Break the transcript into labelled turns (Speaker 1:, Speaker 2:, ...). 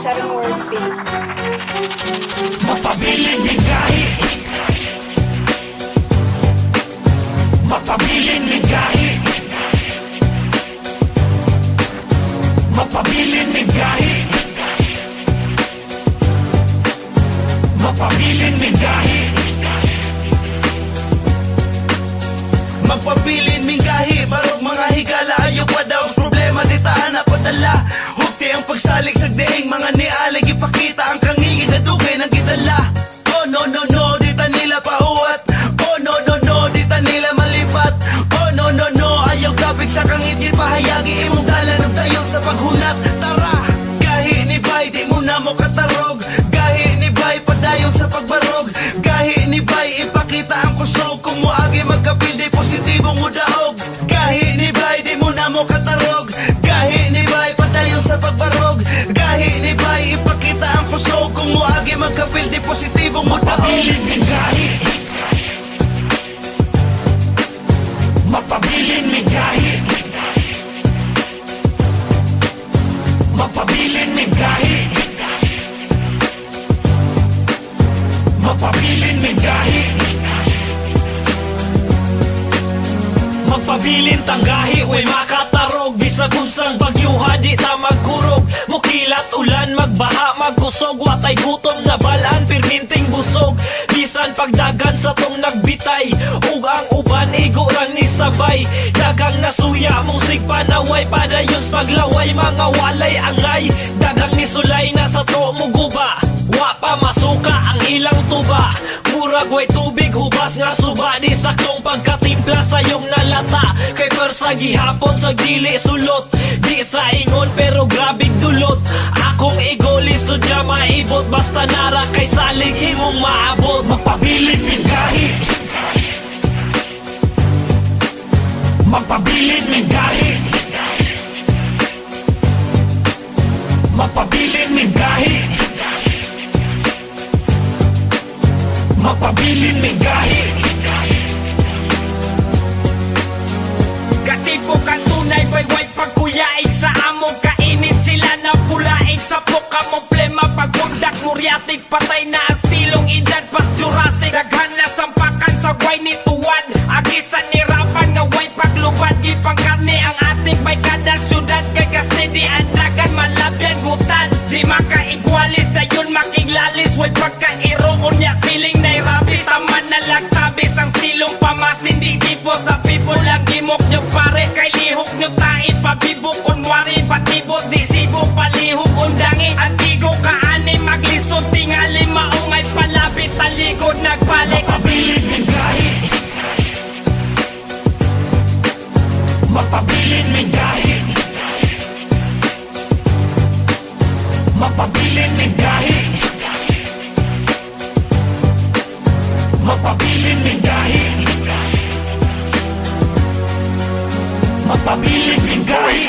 Speaker 1: 7 words beat.
Speaker 2: Mapabiling ligahi, mapabiling ligahi, mapabiling ligahi, mapabiling ligahi.
Speaker 3: Magpabilin minggahi, barog mga higala, ayaw pa daw problema, di taan na padala. Hukti ang pagsalig sa daing, mga nialig, ipakita ang kangingig at dugay ng gitala. Oh no no no, di ta nila pauwat. Oh no no no, di ta nila malipat. Oh no no no, ayaw kapig sa kangit, ipahayagi imong dalan ng tayon sa paghunat. Tara, gahi ni bay, di mo na mo katarog. Gahi ni bay, padayon sa pagbarog. Gahi ni bay, ipakita ang kusog. Kung muagi magkapil, di positibong mudaog. Gahi ni bay, di mo na mo katarog. Gahi ni bay, padayon sa pagbarog. Gahi ni bay, ipakita ang kusog. Kung muagi magkapil, di positibong mudaog.
Speaker 2: Mapabiling ligahi, mapabiling ligahi, mapabiling ligahi, mapabiling ligahi, magpabilin tanggahi, way makatarog. Bisag unsang bagyuha, di ta magkurog. Mukilat ulan, magbaha, magkusog. Watay gutom na balaan, pirminting busog. Bisan pagdagan sa tong nagbitay, ug ang uban igo rang ni sabay. Dagang nasuya mong sigpanaway, padayos paglaway, mga walay angay. Dagang ni sulay na sa to mo guba, wa pa masuka ang ilang tuba. Murag way tubig hubas nga suba, di saktong pagkatimpla sa iyong nalata. Kay persa gihapon sa dili sulot, di sa ingon pero grabig dulot. Akong igoli sud nga maibot, basta nara kay salig imong maabot. Magpabiling ligahi, magpabiling ligahi, magpabiling ligahi, magpabiling ligahi.
Speaker 4: Katipo ka tunay, way pagkuyaig sa among kainit. Sila na pulaig sa puka mo plema. Pagpundak muriatig, patay na ang stilong edad pas Jurassic. Daghan na sampakan sa way ni tuwan, agisan ni rapan nga way paglubad. Ipangkarni ang atik, may kada syudad. Kay kaste di andagan, malabyan gutan. Di makaigwalis, dayon makiglalis. Way pagkairoon niya, feeling na irabis. Sama na lagtabis, ang stilong pamasin. Di tipo sa people, lagi mok nyo pare. Kay lihok nyo tait, pabibok kunwari. Patibot, di sibok, palihok undangi. Antigo kaani, maglisod tingali. Maungay palapit, talikod, nagbalik.
Speaker 2: Mapabiling ligahi, mapabiling ligahi, mapabiling ligahi, mapabiling ligahi, mapabiling ligahi.